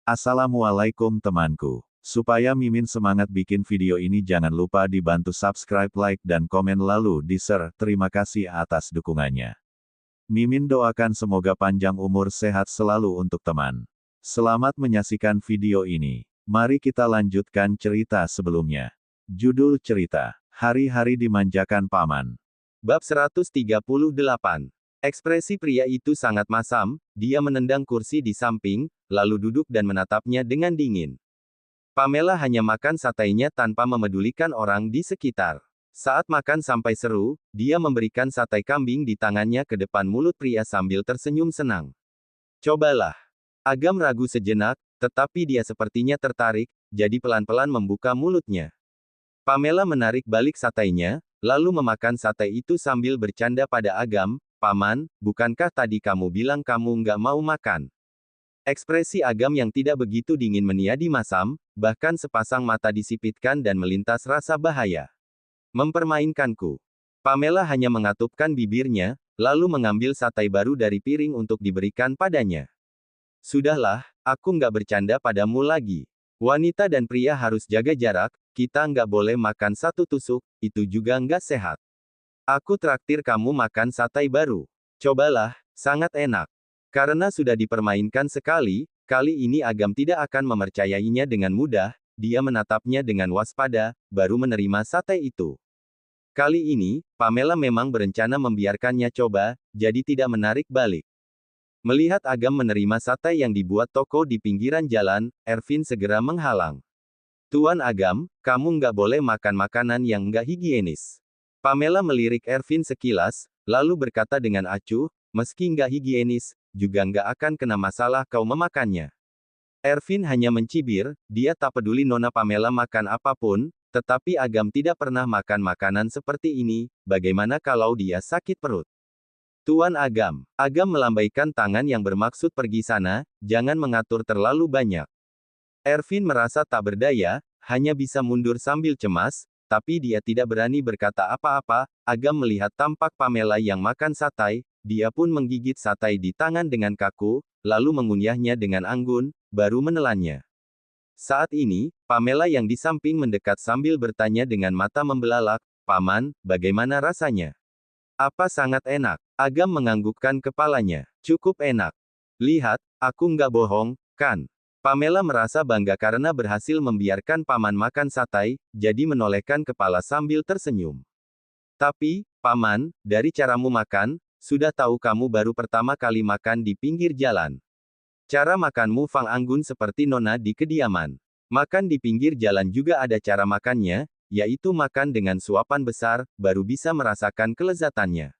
Assalamualaikum temanku. Supaya Mimin semangat bikin video ini jangan lupa dibantu subscribe, like, dan komen lalu di-share. Terima kasih atas dukungannya. Mimin doakan semoga panjang umur sehat selalu untuk teman. Selamat menyaksikan video ini. Mari kita lanjutkan cerita sebelumnya. Judul cerita, Hari-hari Dimanjakan Paman. Bab 138. Ekspresi pria itu sangat masam, dia menendang kursi di samping, lalu duduk dan menatapnya dengan dingin. Pamela hanya makan satenya tanpa memedulikan orang di sekitar. Saat makan sampai seru, dia memberikan sate kambing di tangannya ke depan mulut pria sambil tersenyum senang. Cobalah. Agam ragu sejenak, tetapi dia sepertinya tertarik, jadi pelan-pelan membuka mulutnya. Pamela menarik balik satenya, lalu memakan sate itu sambil bercanda pada Agam, "Paman, bukankah tadi kamu bilang kamu nggak mau makan?" Ekspresi Agam yang tidak begitu dingin meniadi masam, bahkan sepasang mata disipitkan dan melintas rasa bahaya. "Mempermainkanku." Pamela hanya mengatupkan bibirnya, lalu mengambil sate baru dari piring untuk diberikan padanya. "Sudahlah, aku nggak bercanda padamu lagi. Wanita dan pria harus jaga jarak, kita nggak boleh makan satu tusuk, itu juga nggak sehat. Aku traktir kamu makan sate baru. Cobalah, sangat enak." Karena sudah dipermainkan sekali, kali ini Agam tidak akan mempercayainya dengan mudah, dia menatapnya dengan waspada, baru menerima sate itu. Kali ini, Pamela memang berencana membiarkannya coba, jadi tidak menarik balik. Melihat Agam menerima sate yang dibuat toko di pinggiran jalan, Ervin segera menghalang. "Tuan Agam, kamu nggak boleh makan makanan yang nggak higienis." Pamela melirik Ervin sekilas, lalu berkata dengan acuh, "Meski nggak higienis, juga nggak akan kena masalah kau memakannya." Ervin hanya mencibir, dia tak peduli Nona Pamela makan apapun, tetapi Agam tidak pernah makan makanan seperti ini, bagaimana kalau dia sakit perut? "Tuan Agam." Agam melambaikan tangan yang bermaksud pergi sana, jangan mengatur terlalu banyak. Ervin merasa tak berdaya, hanya bisa mundur sambil cemas, tapi dia tidak berani berkata apa-apa. Agam melihat tampak Pamela yang makan sate, dia pun menggigit sate di tangan dengan kaku, lalu mengunyahnya dengan anggun, baru menelannya. Saat ini, Pamela yang di samping mendekat sambil bertanya dengan mata membelalak, "Paman, bagaimana rasanya?" "Apa sangat enak." Agam menganggukkan kepalanya. "Cukup enak. Lihat, aku nggak bohong, kan?" Pamela merasa bangga karena berhasil membiarkan paman makan sate, jadi menolehkan kepala sambil tersenyum. "Tapi, Paman, dari caramu makan, sudah tahu kamu baru pertama kali makan di pinggir jalan. Cara makanmu Fang anggun seperti Nona di kediaman. Makan di pinggir jalan juga ada cara makannya, yaitu makan dengan suapan besar, baru bisa merasakan kelezatannya.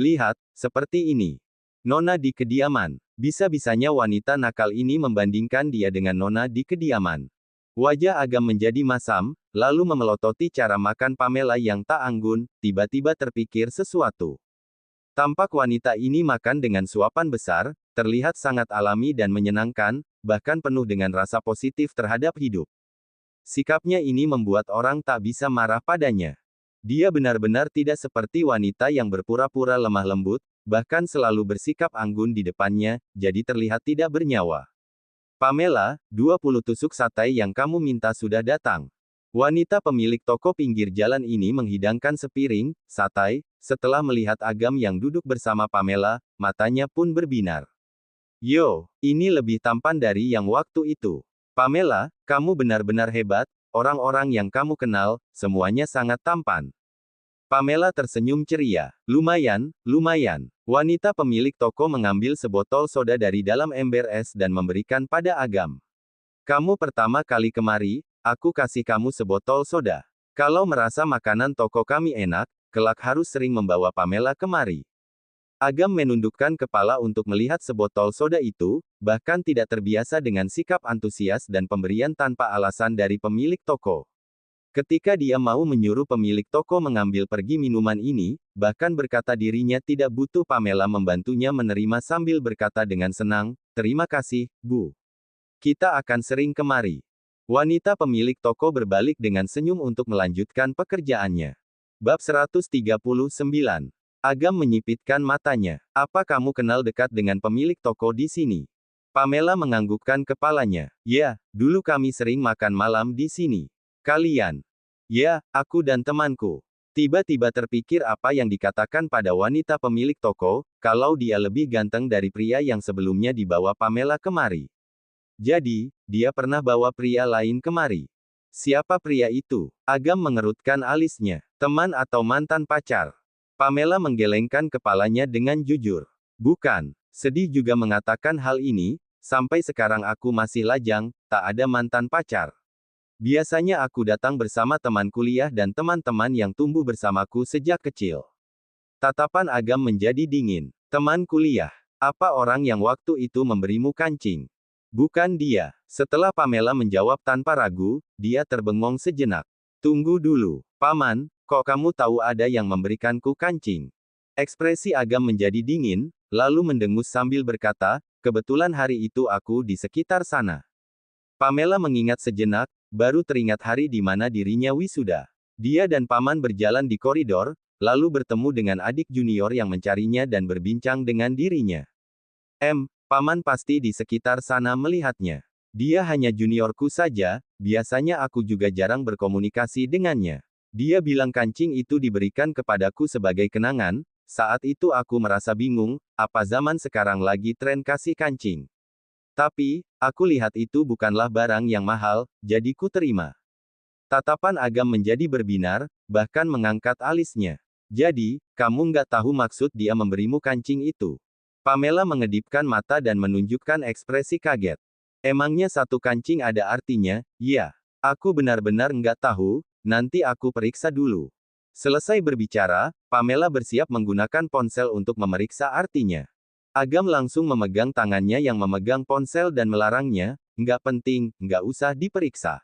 Lihat, seperti ini. Nona di kediaman." Bisa-bisanya wanita nakal ini membandingkan dia dengan Nona di kediaman. Wajah Agam menjadi masam, lalu memelototi cara makan Pamela yang tak anggun, tiba-tiba terpikir sesuatu. Tampak wanita ini makan dengan suapan besar, terlihat sangat alami dan menyenangkan, bahkan penuh dengan rasa positif terhadap hidup. Sikapnya ini membuat orang tak bisa marah padanya. Dia benar-benar tidak seperti wanita yang berpura-pura lemah lembut, bahkan selalu bersikap anggun di depannya, jadi terlihat tidak bernyawa. "Pamela, 20 tusuk sate yang kamu minta sudah datang." Wanita pemilik toko pinggir jalan ini menghidangkan sepiring sate, setelah melihat Agam yang duduk bersama Pamela, matanya pun berbinar. "Yo, ini lebih tampan dari yang waktu itu. Pamela, kamu benar-benar hebat, orang-orang yang kamu kenal, semuanya sangat tampan." Pamela tersenyum ceria. Lumayan, lumayan." Wanita pemilik toko mengambil sebotol soda dari dalam ember es dan memberikan pada Agam. "Kamu pertama kali kemari, aku kasih kamu sebotol soda. Kalau merasa makanan toko kami enak, kelak harus sering membawa Pamela kemari." Agam menundukkan kepala untuk melihat sebotol soda itu, bahkan tidak terbiasa dengan sikap antusias dan pemberian tanpa alasan dari pemilik toko. Ketika dia mau menyuruh pemilik toko mengambil pergi minuman ini, bahkan berkata dirinya tidak butuh Pamela membantunya menerima sambil berkata dengan senang, "Terima kasih, Bu. Kita akan sering kemari." Wanita pemilik toko berbalik dengan senyum untuk melanjutkan pekerjaannya. Bab 139. Agam menyipitkan matanya. "Apa kamu kenal dekat dengan pemilik toko di sini?" Pamela menganggukkan kepalanya. Ya, dulu kami sering makan malam di sini. Kalian. Ya, aku dan temanku. Tiba-tiba terpikir apa yang dikatakan pada wanita pemilik toko, kalau dia lebih ganteng dari pria yang sebelumnya dibawa Pamela kemari. Jadi, dia pernah bawa pria lain kemari. Siapa pria itu? Agam mengerutkan alisnya. Teman atau mantan pacar? Pamela menggelengkan kepalanya dengan jujur. Bukan. Sedih juga mengatakan hal ini, sampai sekarang aku masih lajang, tak ada mantan pacar. Biasanya aku datang bersama teman kuliah dan teman-teman yang tumbuh bersamaku sejak kecil. Tatapan Agam menjadi dingin. Teman kuliah. Apa orang yang waktu itu memberimu kancing? Bukan dia. Setelah Pamela menjawab tanpa ragu, dia terbengong sejenak. Tunggu dulu, Paman, kok kamu tahu ada yang memberikanku kancing? Ekspresi Agam menjadi dingin, lalu mendengus sambil berkata, kebetulan hari itu aku di sekitar sana. Pamela mengingat sejenak, baru teringat hari di mana dirinya wisuda. Dia dan Paman berjalan di koridor, lalu bertemu dengan adik junior yang mencarinya dan berbincang dengan dirinya. Paman pasti di sekitar sana melihatnya. Dia hanya juniorku saja, biasanya aku juga jarang berkomunikasi dengannya. Dia bilang kancing itu diberikan kepadaku sebagai kenangan, saat itu aku merasa bingung, apa zaman sekarang lagi tren kasih kancing. Tapi, aku lihat itu bukanlah barang yang mahal, jadi ku terima. Tatapan Agam menjadi berbinar, bahkan mengangkat alisnya. Jadi, kamu nggak tahu maksud dia memberimu kancing itu? Pamela mengedipkan mata dan menunjukkan ekspresi kaget. Emangnya satu kancing ada artinya? Ya. Aku benar-benar nggak tahu, nanti aku periksa dulu. Selesai berbicara, Pamela bersiap menggunakan ponsel untuk memeriksa artinya. Agam langsung memegang tangannya yang memegang ponsel dan melarangnya, nggak penting, nggak usah diperiksa.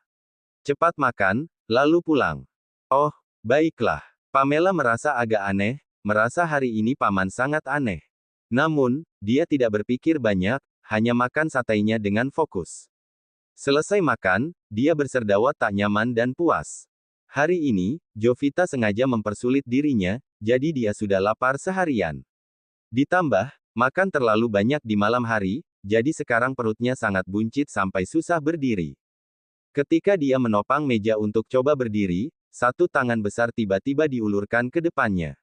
Cepat makan, lalu pulang. Oh, baiklah. Pamela merasa agak aneh, merasa hari ini Paman sangat aneh. Namun, dia tidak berpikir banyak, hanya makan satenya dengan fokus. Selesai makan, dia berserdawat tak nyaman dan puas. Hari ini, Jovita sengaja mempersulit dirinya, jadi dia sudah lapar seharian. Ditambah, makan terlalu banyak di malam hari, jadi sekarang perutnya sangat buncit sampai susah berdiri. Ketika dia menopang meja untuk coba berdiri, satu tangan besar tiba-tiba diulurkan ke depannya.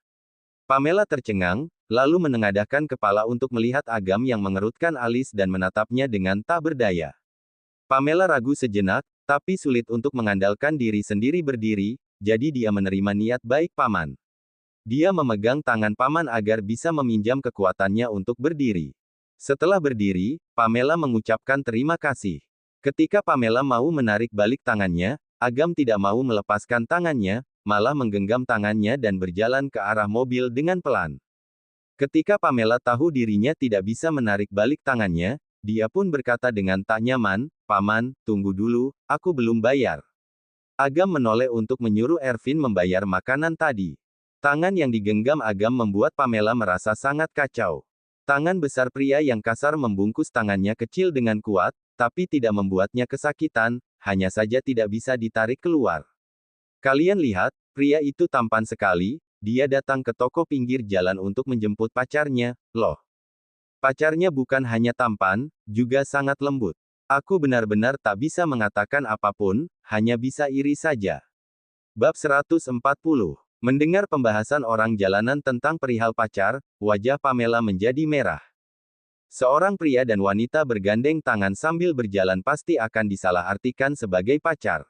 Pamela tercengang, lalu menengadahkan kepala untuk melihat Agam yang mengerutkan alis dan menatapnya dengan tak berdaya. Pamela ragu sejenak, tapi sulit untuk mengandalkan diri sendiri berdiri, jadi dia menerima niat baik Paman. Dia memegang tangan Paman agar bisa meminjam kekuatannya untuk berdiri. Setelah berdiri, Pamela mengucapkan terima kasih. Ketika Pamela mau menarik balik tangannya, Agam tidak mau melepaskan tangannya, malah menggenggam tangannya dan berjalan ke arah mobil dengan pelan. Ketika Pamela tahu dirinya tidak bisa menarik balik tangannya, dia pun berkata dengan tak nyaman, Paman, tunggu dulu, aku belum bayar. Agam menoleh untuk menyuruh Ervin membayar makanan tadi. Tangan yang digenggam Agam membuat Pamela merasa sangat kacau. Tangan besar pria yang kasar membungkus tangannya kecil dengan kuat, tapi tidak membuatnya kesakitan, hanya saja tidak bisa ditarik keluar. Kalian lihat, pria itu tampan sekali, dia datang ke toko pinggir jalan untuk menjemput pacarnya, loh. Pacarnya bukan hanya tampan, juga sangat lembut. Aku benar-benar tak bisa mengatakan apapun, hanya bisa iri saja. Bab 140. Mendengar pembahasan orang jalanan tentang perihal pacar, wajah Pamela menjadi merah. Seorang pria dan wanita bergandeng tangan sambil berjalan pasti akan disalahartikan sebagai pacar.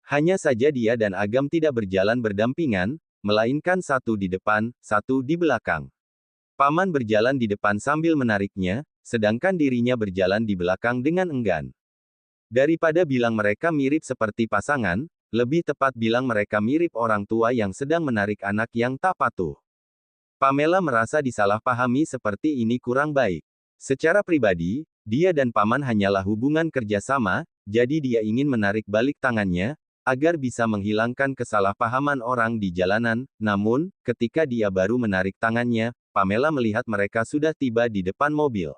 Hanya saja dia dan Agam tidak berjalan berdampingan, melainkan satu di depan, satu di belakang. Paman berjalan di depan sambil menariknya, sedangkan dirinya berjalan di belakang dengan enggan. Daripada bilang mereka mirip seperti pasangan, lebih tepat bilang mereka mirip orang tua yang sedang menarik anak yang tak patuh. Pamela merasa disalahpahami seperti ini kurang baik. Secara pribadi, dia dan Paman hanyalah hubungan kerjasama, jadi dia ingin menarik balik tangannya, agar bisa menghilangkan kesalahpahaman orang di jalanan, namun, ketika dia baru menarik tangannya, Pamela melihat mereka sudah tiba di depan mobil.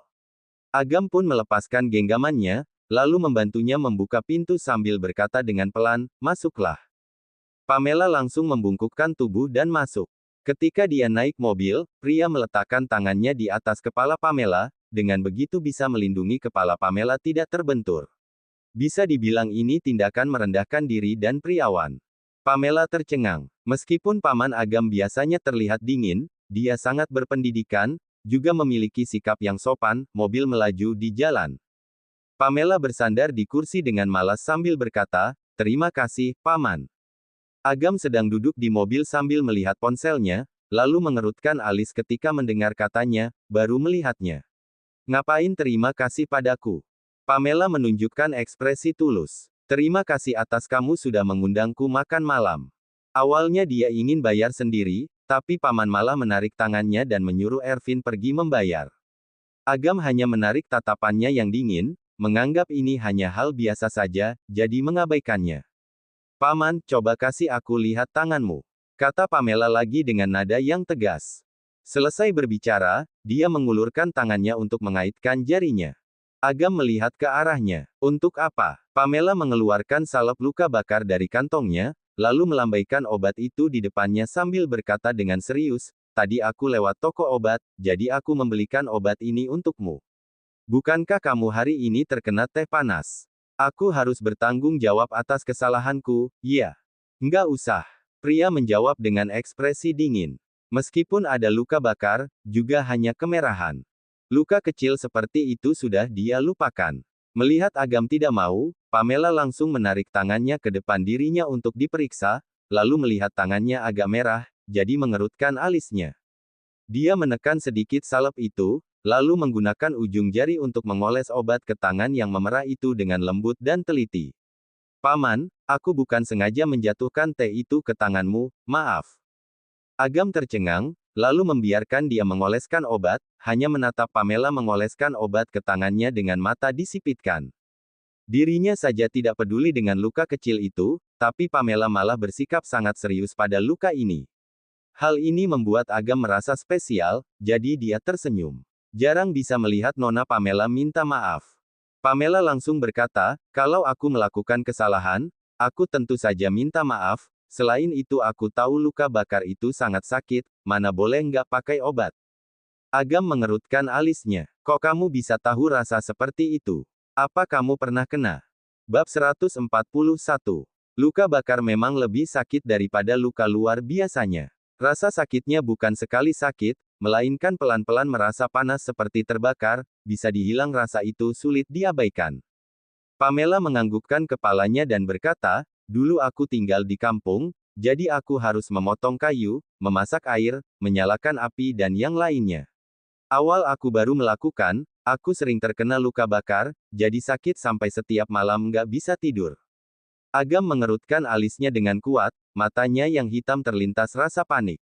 Agam pun melepaskan genggamannya, lalu membantunya membuka pintu sambil berkata dengan pelan, masuklah. Pamela langsung membungkukkan tubuh dan masuk. Ketika dia naik mobil, pria meletakkan tangannya di atas kepala Pamela, dengan begitu bisa melindungi kepala Pamela tidak terbentur. Bisa dibilang ini tindakan merendahkan diri dan Priawan. Pamela tercengang. Meskipun Paman Agam biasanya terlihat dingin, dia sangat berpendidikan, juga memiliki sikap yang sopan. Mobil melaju di jalan. Pamela bersandar di kursi dengan malas sambil berkata, "Terima kasih, Paman." Agam sedang duduk di mobil sambil melihat ponselnya, lalu mengerutkan alis ketika mendengar katanya, "Baru melihatnya. Ngapain terima kasih padaku?" Pamela menunjukkan ekspresi tulus. "Terima kasih atas kamu sudah mengundangku makan malam." Awalnya dia ingin bayar sendiri, tapi Paman malah menarik tangannya dan menyuruh Ervin pergi membayar. Agam hanya menarik tatapannya yang dingin, menganggap ini hanya hal biasa saja, jadi mengabaikannya. "Paman, coba kasih aku lihat tanganmu," kata Pamela lagi dengan nada yang tegas. Selesai berbicara, dia mengulurkan tangannya untuk mengaitkan jarinya. Agam melihat ke arahnya. "Untuk apa?" Pamela mengeluarkan salep luka bakar dari kantongnya, lalu melambaikan obat itu di depannya sambil berkata dengan serius, "Tadi aku lewat toko obat, jadi aku membelikan obat ini untukmu. Bukankah kamu hari ini terkena teh panas? Aku harus bertanggung jawab atas kesalahanku, ya?" "Nggak usah." Pria menjawab dengan ekspresi dingin. Meskipun ada luka bakar, juga hanya kemerahan. Luka kecil seperti itu sudah dia lupakan. Melihat Agam tidak mau, Pamela langsung menarik tangannya ke depan dirinya untuk diperiksa, lalu melihat tangannya agak merah, jadi mengerutkan alisnya. Dia menekan sedikit salep itu, lalu menggunakan ujung jari untuk mengoles obat ke tangan yang memerah itu dengan lembut dan teliti. "Paman, aku bukan sengaja menjatuhkan teh itu ke tanganmu, maaf." Agam tercengang, lalu membiarkan dia mengoleskan obat, hanya menatap Pamela mengoleskan obat ke tangannya dengan mata disipitkan. Dirinya saja tidak peduli dengan luka kecil itu, tapi Pamela malah bersikap sangat serius pada luka ini. Hal ini membuat Agam merasa spesial, jadi dia tersenyum. Jarang bisa melihat Nona Pamela minta maaf. Pamela langsung berkata, "Kalau aku melakukan kesalahan, aku tentu saja minta maaf. Selain itu aku tahu luka bakar itu sangat sakit, mana boleh nggak pakai obat." Agam mengerutkan alisnya. "Kok kamu bisa tahu rasa seperti itu? Apa kamu pernah kena?" Bab 141. Luka bakar memang lebih sakit daripada luka luar biasanya. Rasa sakitnya bukan sekali sakit, melainkan pelan-pelan merasa panas seperti terbakar, bisa dihilang rasa itu sulit diabaikan. Pamela menganggukkan kepalanya dan berkata, "Dulu aku tinggal di kampung, jadi aku harus memotong kayu, memasak air, menyalakan api dan yang lainnya. Awal aku baru melakukan, aku sering terkena luka bakar, jadi sakit sampai setiap malam nggak bisa tidur." Agam mengerutkan alisnya dengan kuat, matanya yang hitam terlintas rasa panik.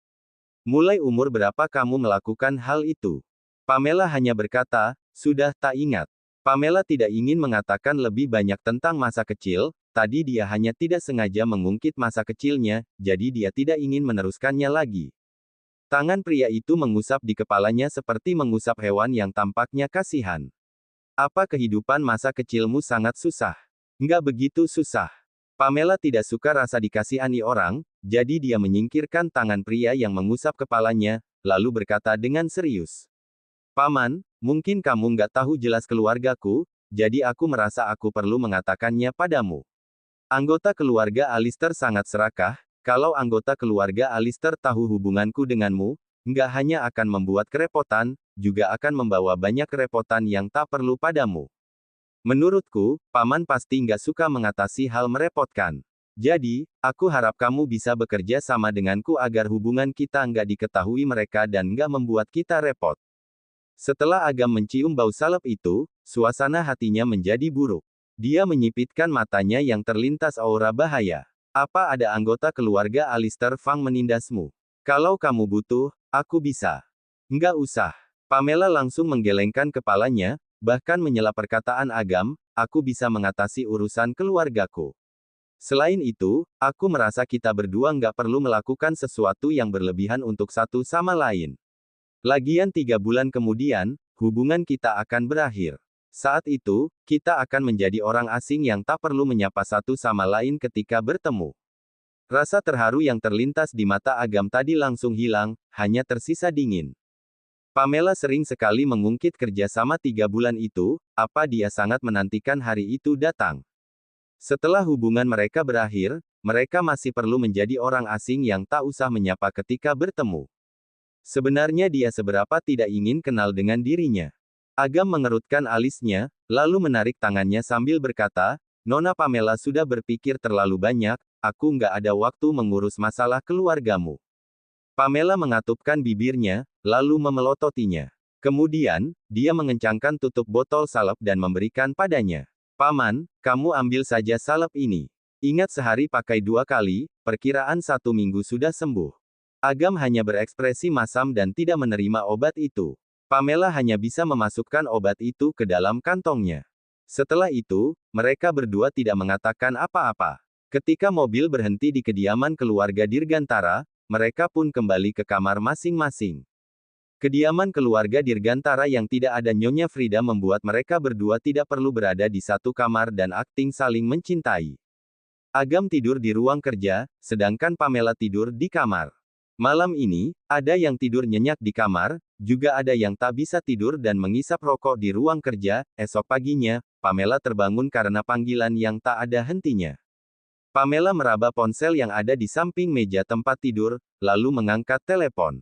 "Mulai umur berapa kamu melakukan hal itu?" Pamela hanya berkata, "Sudah tak ingat." Pamela tidak ingin mengatakan lebih banyak tentang masa kecil, tadi dia hanya tidak sengaja mengungkit masa kecilnya, jadi dia tidak ingin meneruskannya lagi. Tangan pria itu mengusap di kepalanya seperti mengusap hewan yang tampaknya kasihan. "Apa kehidupan masa kecilmu sangat susah?" "Nggak begitu susah." Pamela tidak suka rasa dikasihani orang, jadi dia menyingkirkan tangan pria yang mengusap kepalanya, lalu berkata dengan serius. "Paman, mungkin kamu nggak tahu jelas keluargaku, jadi aku merasa aku perlu mengatakannya padamu. Anggota keluarga Alister sangat serakah, kalau anggota keluarga Alister tahu hubunganku denganmu, nggak hanya akan membuat kerepotan, juga akan membawa banyak kerepotan yang tak perlu padamu. Menurutku, Paman pasti nggak suka mengatasi hal merepotkan. Jadi, aku harap kamu bisa bekerja sama denganku agar hubungan kita nggak diketahui mereka dan nggak membuat kita repot." Setelah Agam mencium bau salep itu, suasana hatinya menjadi buruk. Dia menyipitkan matanya yang terlintas aura bahaya. "Apa ada anggota keluarga Alister Fang menindasmu? Kalau kamu butuh, aku bisa." "Nggak usah." Pamela langsung menggelengkan kepalanya, bahkan menyela perkataan Agam, "Aku bisa mengatasi urusan keluargaku. Selain itu, aku merasa kita berdua nggak perlu melakukan sesuatu yang berlebihan untuk satu sama lain. Lagian 3 bulan kemudian, hubungan kita akan berakhir. Saat itu, kita akan menjadi orang asing yang tak perlu menyapa satu sama lain ketika bertemu." Rasa terharu yang terlintas di mata Agam tadi langsung hilang, hanya tersisa dingin. Pamela sering sekali mengungkit kerjasama 3 bulan itu, apa dia sangat menantikan hari itu datang. Setelah hubungan mereka berakhir, mereka masih perlu menjadi orang asing yang tak usah menyapa ketika bertemu. Sebenarnya dia seberapa tidak ingin kenal dengan dirinya. Agam mengerutkan alisnya, lalu menarik tangannya sambil berkata, Nona Pamela sudah berpikir terlalu banyak, aku nggak ada waktu mengurus masalah keluargamu. Pamela mengatupkan bibirnya, lalu memelototinya. Kemudian, dia mengencangkan tutup botol salep dan memberikan padanya. Paman, kamu ambil saja salep ini. Ingat sehari pakai 2 kali, perkiraan 1 minggu sudah sembuh. Agam hanya berekspresi masam dan tidak menerima obat itu. Pamela hanya bisa memasukkan obat itu ke dalam kantongnya. Setelah itu, mereka berdua tidak mengatakan apa-apa. Ketika mobil berhenti di kediaman keluarga Dirgantara, mereka pun kembali ke kamar masing-masing. Kediaman keluarga Dirgantara yang tidak ada Nyonya Frida membuat mereka berdua tidak perlu berada di satu kamar dan akting saling mencintai. Agam tidur di ruang kerja, sedangkan Pamela tidur di kamar. Malam ini, ada yang tidur nyenyak di kamar, juga ada yang tak bisa tidur dan mengisap rokok di ruang kerja. Esok paginya, Pamela terbangun karena panggilan yang tak ada hentinya. Pamela meraba ponsel yang ada di samping meja tempat tidur, lalu mengangkat telepon.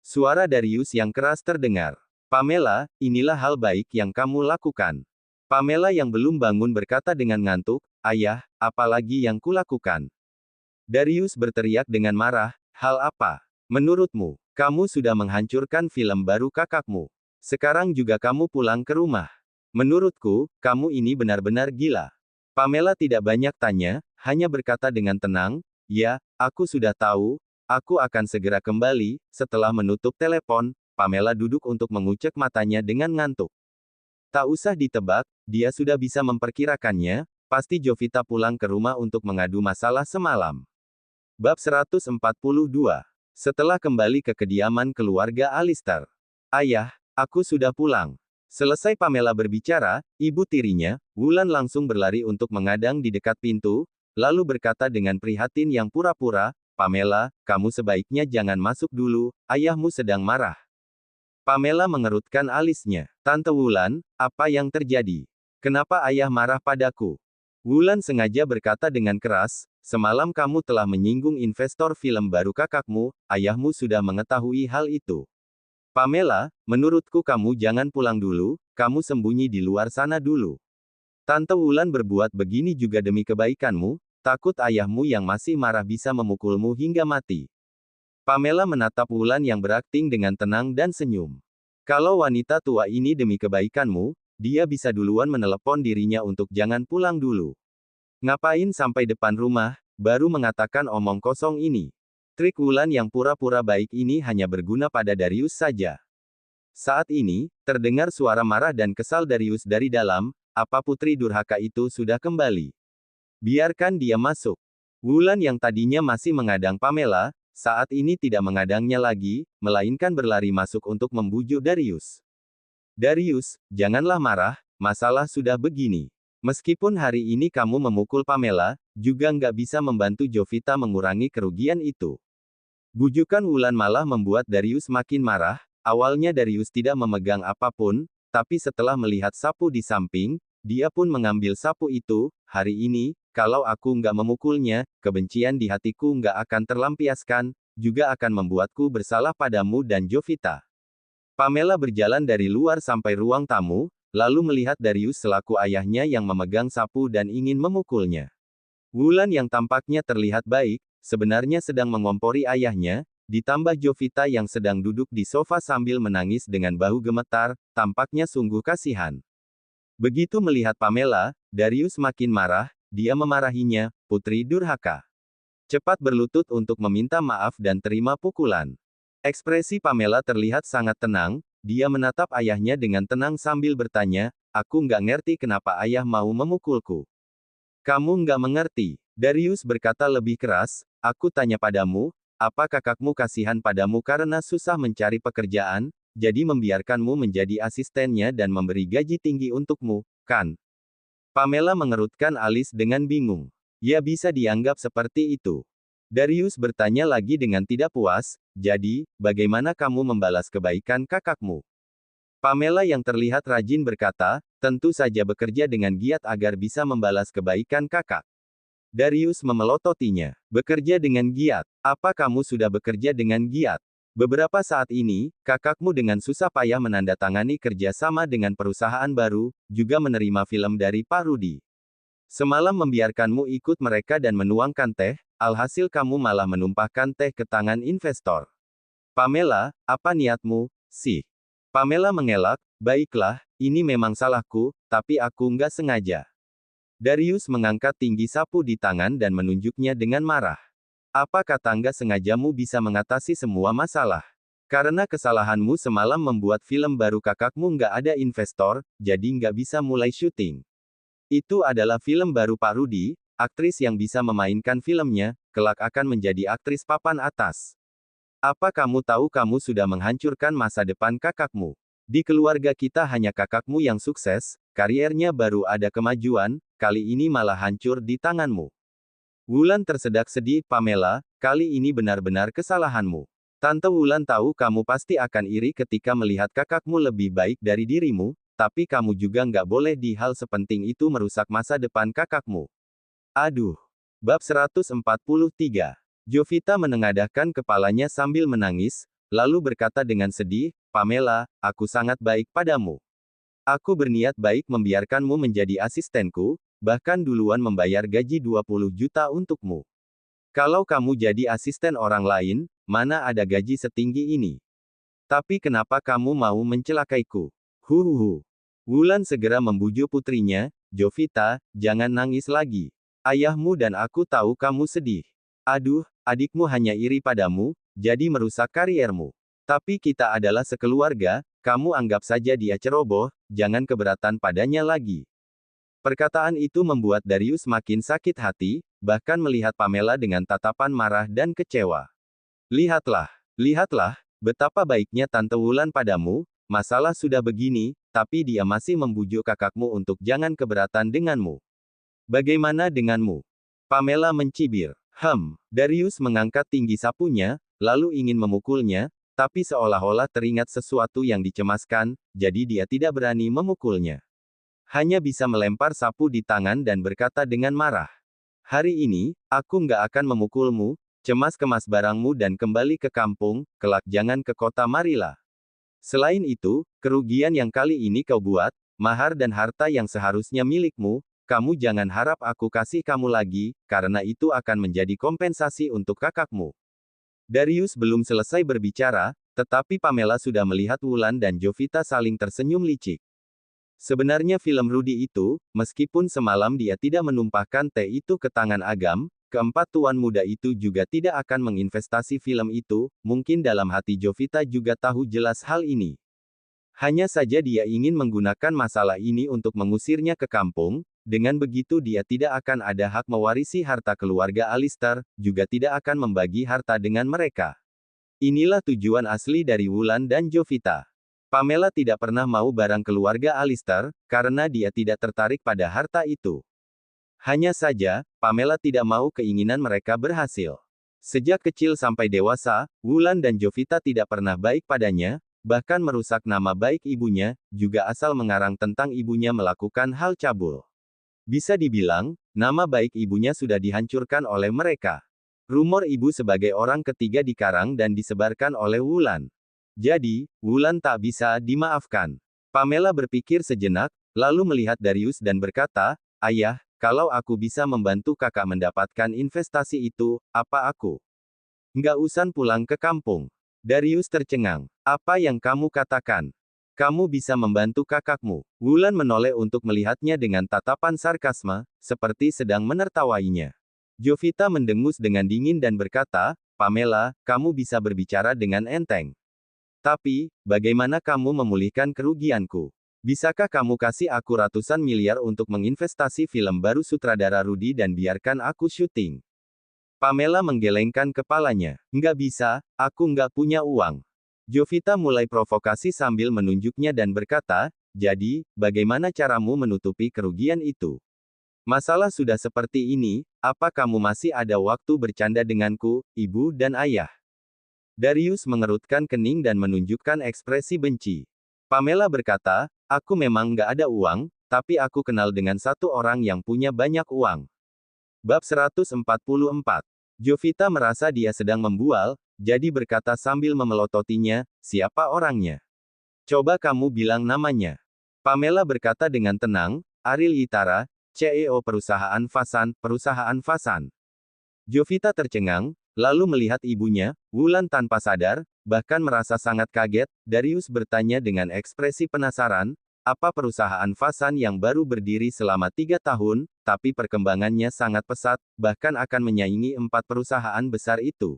Suara Darius yang keras terdengar. Pamela, inilah hal baik yang kamu lakukan. Pamela yang belum bangun berkata dengan ngantuk, Ayah, apalagi yang kulakukan? Darius berteriak dengan marah, hal apa? Menurutmu, kamu sudah menghancurkan film baru kakakmu. Sekarang juga kamu pulang ke rumah. Menurutku, kamu ini benar-benar gila. Pamela tidak banyak tanya, hanya berkata dengan tenang, ya, aku sudah tahu, aku akan segera kembali. Setelah menutup telepon, Pamela duduk untuk mengucek matanya dengan ngantuk. Tak usah ditebak, dia sudah bisa memperkirakannya, pasti Jovita pulang ke rumah untuk mengadu masalah semalam. Bab 142. Setelah kembali ke kediaman keluarga Alistair. Ayah, aku sudah pulang. Selesai Pamela berbicara, ibu tirinya, Wulan langsung berlari untuk mengadang di dekat pintu, lalu berkata dengan prihatin yang pura-pura, Pamela, kamu sebaiknya jangan masuk dulu, ayahmu sedang marah. Pamela mengerutkan alisnya. Tante Wulan, apa yang terjadi? Kenapa ayah marah padaku? Wulan sengaja berkata dengan keras, semalam kamu telah menyinggung investor film baru kakakmu, ayahmu sudah mengetahui hal itu. Pamela, menurutku kamu jangan pulang dulu, kamu sembunyi di luar sana dulu. Tante Wulan berbuat begini juga demi kebaikanmu, takut ayahmu yang masih marah bisa memukulmu hingga mati. Pamela menatap Wulan yang berakting dengan tenang dan senyum. Kalau wanita tua ini demi kebaikanmu, dia bisa duluan menelepon dirinya untuk jangan pulang dulu. Ngapain sampai depan rumah, baru mengatakan omong kosong ini. Trik Wulan yang pura-pura baik ini hanya berguna pada Darius saja. Saat ini, terdengar suara marah dan kesal Darius dari dalam, apa putri durhaka itu sudah kembali? Biarkan dia masuk. Wulan yang tadinya masih mengadang Pamela, saat ini tidak mengadangnya lagi, melainkan berlari masuk untuk membujuk Darius. Darius, janganlah marah, masalah sudah begini. Meskipun hari ini kamu memukul Pamela, juga nggak bisa membantu Jovita mengurangi kerugian itu. Bujukan Wulan malah membuat Darius makin marah. Awalnya Darius tidak memegang apapun, tapi setelah melihat sapu di samping, dia pun mengambil sapu itu. Hari ini, kalau aku nggak memukulnya, kebencian di hatiku nggak akan terlampiaskan, juga akan membuatku bersalah padamu dan Jovita. Pamela berjalan dari luar sampai ruang tamu, lalu melihat Darius selaku ayahnya yang memegang sapu dan ingin memukulnya. Wulan yang tampaknya terlihat baik, sebenarnya sedang mengompori ayahnya, ditambah Jovita yang sedang duduk di sofa sambil menangis dengan bahu gemetar, tampaknya sungguh kasihan. Begitu melihat Pamela, Darius makin marah, dia memarahinya, putri durhaka. Cepat berlutut untuk meminta maaf dan terima pukulan. Ekspresi Pamela terlihat sangat tenang, dia menatap ayahnya dengan tenang sambil bertanya, aku nggak ngerti kenapa ayah mau memukulku. Kamu nggak mengerti. Darius berkata lebih keras, aku tanya padamu, apa kakakmu kasihan padamu karena susah mencari pekerjaan, jadi membiarkanmu menjadi asistennya dan memberi gaji tinggi untukmu, kan? Pamela mengerutkan alis dengan bingung. Ya bisa dianggap seperti itu. Darius bertanya lagi dengan tidak puas, jadi, bagaimana kamu membalas kebaikan kakakmu? Pamela yang terlihat rajin berkata, tentu saja bekerja dengan giat agar bisa membalas kebaikan kakak. Darius memelototinya. Bekerja dengan giat. Apa kamu sudah bekerja dengan giat? Beberapa saat ini, kakakmu dengan susah payah menandatangani kerjasama dengan perusahaan baru, juga menerima film dari Pak Rudi. Semalam membiarkanmu ikut mereka dan menuangkan teh, alhasil kamu malah menumpahkan teh ke tangan investor. Pamela, apa niatmu, sih? Pamela mengelak, baiklah, ini memang salahku, tapi aku nggak sengaja. Darius mengangkat tinggi sapu di tangan dan menunjuknya dengan marah. Apa kata nggak sengajamu bisa mengatasi semua masalah? Karena kesalahanmu semalam membuat film baru kakakmu nggak ada investor, jadi nggak bisa mulai syuting. Itu adalah film baru Pak Rudi, aktris yang bisa memainkan filmnya, kelak akan menjadi aktris papan atas. Apa kamu tahu kamu sudah menghancurkan masa depan kakakmu? Di keluarga kita hanya kakakmu yang sukses, kariernya baru ada kemajuan, kali ini malah hancur di tanganmu. Wulan tersedak sedih, Pamela, kali ini benar-benar kesalahanmu. Tante Wulan tahu kamu pasti akan iri ketika melihat kakakmu lebih baik dari dirimu, tapi kamu juga nggak boleh di hal sepenting itu merusak masa depan kakakmu. Aduh. Bab 143. Jovita menengadahkan kepalanya sambil menangis, lalu berkata dengan sedih, Pamela, aku sangat baik padamu. Aku berniat baik membiarkanmu menjadi asistenku, bahkan duluan membayar gaji 20 juta untukmu. Kalau kamu jadi asisten orang lain, mana ada gaji setinggi ini? Tapi kenapa kamu mau mencelakaiku? Huhuhu. Wulan segera membujuk putrinya, Jovita, jangan nangis lagi. Ayahmu dan aku tahu kamu sedih. Aduh, adikmu hanya iri padamu, jadi merusak kariermu. Tapi kita adalah sekeluarga, kamu anggap saja dia ceroboh, jangan keberatan padanya lagi. Perkataan itu membuat Darius makin sakit hati, bahkan melihat Pamela dengan tatapan marah dan kecewa. Lihatlah, betapa baiknya Tante Wulan padamu, masalah sudah begini, tapi dia masih membujuk kakakmu untuk jangan keberatan denganmu. Bagaimana denganmu? Pamela mencibir. Darius mengangkat tinggi sapunya, lalu ingin memukulnya, tapi seolah-olah teringat sesuatu yang dicemaskan, jadi dia tidak berani memukulnya. Hanya bisa melempar sapu di tangan dan berkata dengan marah. Hari ini, aku nggak akan memukulmu, cemas kemas barangmu dan kembali ke kampung, kelak jangan ke kota marilah. Selain itu, kerugian yang kali ini kau buat, mahar dan harta yang seharusnya milikmu, kamu jangan harap aku kasih kamu lagi, karena itu akan menjadi kompensasi untuk kakakmu. Darius belum selesai berbicara, tetapi Pamela sudah melihat Wulan dan Jovita saling tersenyum licik. Sebenarnya film Rudi itu, meskipun semalam dia tidak menumpahkan teh itu ke tangan Agam, keempat tuan muda itu juga tidak akan menginvestasi film itu, mungkin dalam hati Jovita juga tahu jelas hal ini. Hanya saja dia ingin menggunakan masalah ini untuk mengusirnya ke kampung, dengan begitu dia tidak akan ada hak mewarisi harta keluarga Alistair, juga tidak akan membagi harta dengan mereka. Inilah tujuan asli dari Wulan dan Jovita. Pamela tidak pernah mau barang keluarga Alistair, karena dia tidak tertarik pada harta itu. Hanya saja, Pamela tidak mau keinginan mereka berhasil. Sejak kecil sampai dewasa, Wulan dan Jovita tidak pernah baik padanya, bahkan merusak nama baik ibunya, juga asal mengarang tentang ibunya melakukan hal cabul. Bisa dibilang, nama baik ibunya sudah dihancurkan oleh mereka. Rumor ibu sebagai orang ketiga dikarang dan disebarkan oleh Wulan. Jadi, Wulan tak bisa dimaafkan. Pamela berpikir sejenak, lalu melihat Darius dan berkata, Ayah, kalau aku bisa membantu kakak mendapatkan investasi itu, apa aku? Nggak usah pulang ke kampung. Darius tercengang. Apa yang kamu katakan? Kamu bisa membantu kakakmu. Wulan menoleh untuk melihatnya dengan tatapan sarkasme, seperti sedang menertawainya. Jovita mendengus dengan dingin dan berkata, Pamela, kamu bisa berbicara dengan enteng. Tapi, bagaimana kamu memulihkan kerugianku? Bisakah kamu kasih aku ratusan miliar untuk menginvestasi film baru sutradara Rudi dan biarkan aku syuting? Pamela menggelengkan kepalanya. Nggak bisa, aku nggak punya uang. Jovita mulai provokasi sambil menunjuknya dan berkata, jadi, bagaimana caramu menutupi kerugian itu? Masalah sudah seperti ini, apa kamu masih ada waktu bercanda denganku, ibu dan ayah? Darius mengerutkan kening dan menunjukkan ekspresi benci. Pamela berkata, aku memang nggak ada uang, tapi aku kenal dengan satu orang yang punya banyak uang. Bab 144. Jovita merasa dia sedang membual, jadi berkata sambil memelototinya, siapa orangnya? Coba kamu bilang namanya. Pamela berkata dengan tenang, Ariel Itara, CEO perusahaan Fasan. Jovita tercengang, lalu melihat ibunya, Wulan tanpa sadar, bahkan merasa sangat kaget. Darius bertanya dengan ekspresi penasaran, apa perusahaan Fasan yang baru berdiri selama 3 tahun, tapi perkembangannya sangat pesat, bahkan akan menyaingi 4 perusahaan besar itu.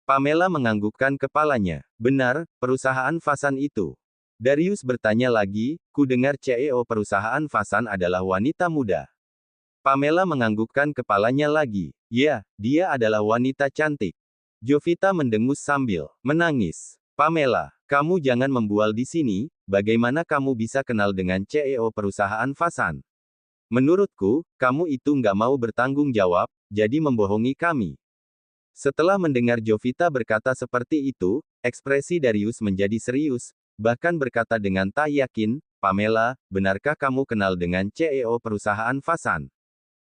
Pamela menganggukkan kepalanya. Benar, perusahaan Fasan itu. Darius bertanya lagi, ku dengar CEO perusahaan Fasan adalah wanita muda. Pamela menganggukkan kepalanya lagi. Ya, dia adalah wanita cantik. Jovita mendengus sambil menangis. Pamela, kamu jangan membual di sini, bagaimana kamu bisa kenal dengan CEO perusahaan Fasan? Menurutku, kamu itu nggak mau bertanggung jawab, jadi membohongi kami. Setelah mendengar Jovita berkata seperti itu, ekspresi Darius menjadi serius, bahkan berkata dengan tak yakin, Pamela, benarkah kamu kenal dengan CEO perusahaan Fasan?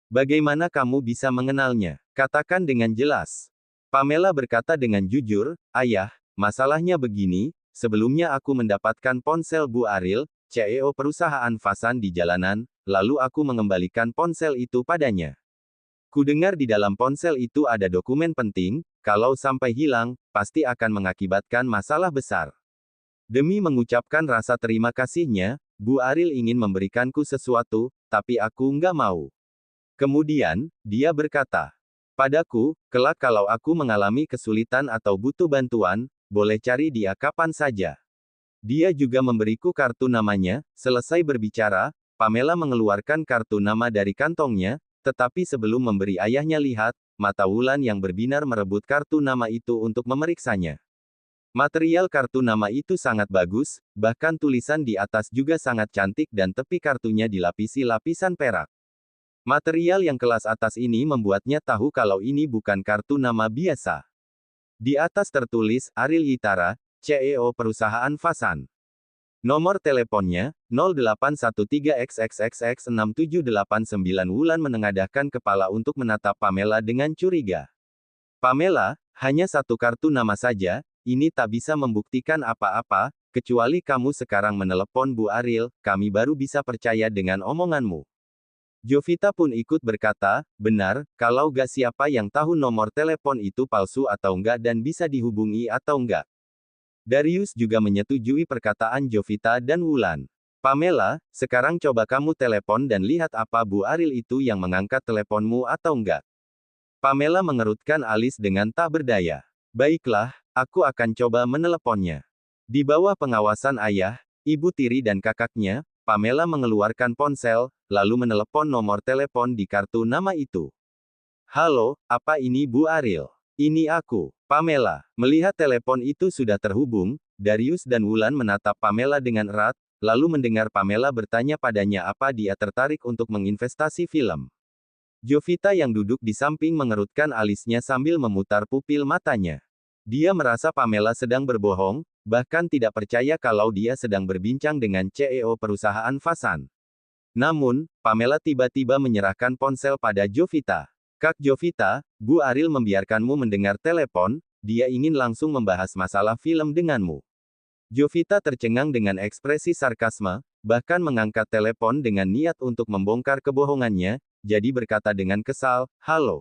Bagaimana kamu bisa mengenalnya? Katakan dengan jelas. Pamela berkata dengan jujur, ayah, masalahnya begini, sebelumnya aku mendapatkan ponsel Bu Ariel, CEO perusahaan Fasan di jalanan, lalu aku mengembalikan ponsel itu padanya. Kudengar di dalam ponsel itu ada dokumen penting, kalau sampai hilang, pasti akan mengakibatkan masalah besar. Demi mengucapkan rasa terima kasihnya, Bu Ariel ingin memberikanku sesuatu, tapi aku nggak mau. Kemudian, dia berkata, padaku, kelak kalau aku mengalami kesulitan atau butuh bantuan, boleh cari dia kapan saja. Dia juga memberiku kartu namanya. Selesai berbicara, Pamela mengeluarkan kartu nama dari kantongnya, tetapi sebelum memberi ayahnya lihat, mata Wulan yang berbinar merebut kartu nama itu untuk memeriksanya. Material kartu nama itu sangat bagus, bahkan tulisan di atas juga sangat cantik dan tepi kartunya dilapisi lapisan perak. Material yang kelas atas ini membuatnya tahu kalau ini bukan kartu nama biasa. Di atas tertulis, Ariel Itara, CEO perusahaan Fasan. Nomor teleponnya, 0813XXXX6789. Wulan menengadahkan kepala untuk menatap Pamela dengan curiga. Pamela, hanya satu kartu nama saja, ini tak bisa membuktikan apa-apa, kecuali kamu sekarang menelepon Bu Ariel, kami baru bisa percaya dengan omonganmu. Jovita pun ikut berkata, benar, kalau gak siapa yang tahu nomor telepon itu palsu atau enggak dan bisa dihubungi atau enggak. Darius juga menyetujui perkataan Jovita dan Wulan. Pamela, sekarang coba kamu telepon dan lihat apa Bu Ariel itu yang mengangkat teleponmu atau enggak. Pamela mengerutkan alis dengan tak berdaya. Baiklah, aku akan coba meneleponnya. Di bawah pengawasan ayah, ibu tiri dan kakaknya, Pamela mengeluarkan ponsel, lalu menelepon nomor telepon di kartu nama itu. Halo, apa ini Bu Ariel? Ini aku, Pamela. Melihat telepon itu sudah terhubung, Darius dan Wulan menatap Pamela dengan erat, lalu mendengar Pamela bertanya padanya apa dia tertarik untuk menginvestasi film. Jovita yang duduk di samping mengerutkan alisnya sambil memutar pupil matanya. Dia merasa Pamela sedang berbohong, bahkan tidak percaya kalau dia sedang berbincang dengan CEO perusahaan Fasan. Namun, Pamela tiba-tiba menyerahkan ponsel pada Jovita. Kak Jovita, Bu Ariel membiarkanmu mendengar telepon, dia ingin langsung membahas masalah film denganmu. Jovita tercengang dengan ekspresi sarkasme, bahkan mengangkat telepon dengan niat untuk membongkar kebohongannya, jadi berkata dengan kesal, halo,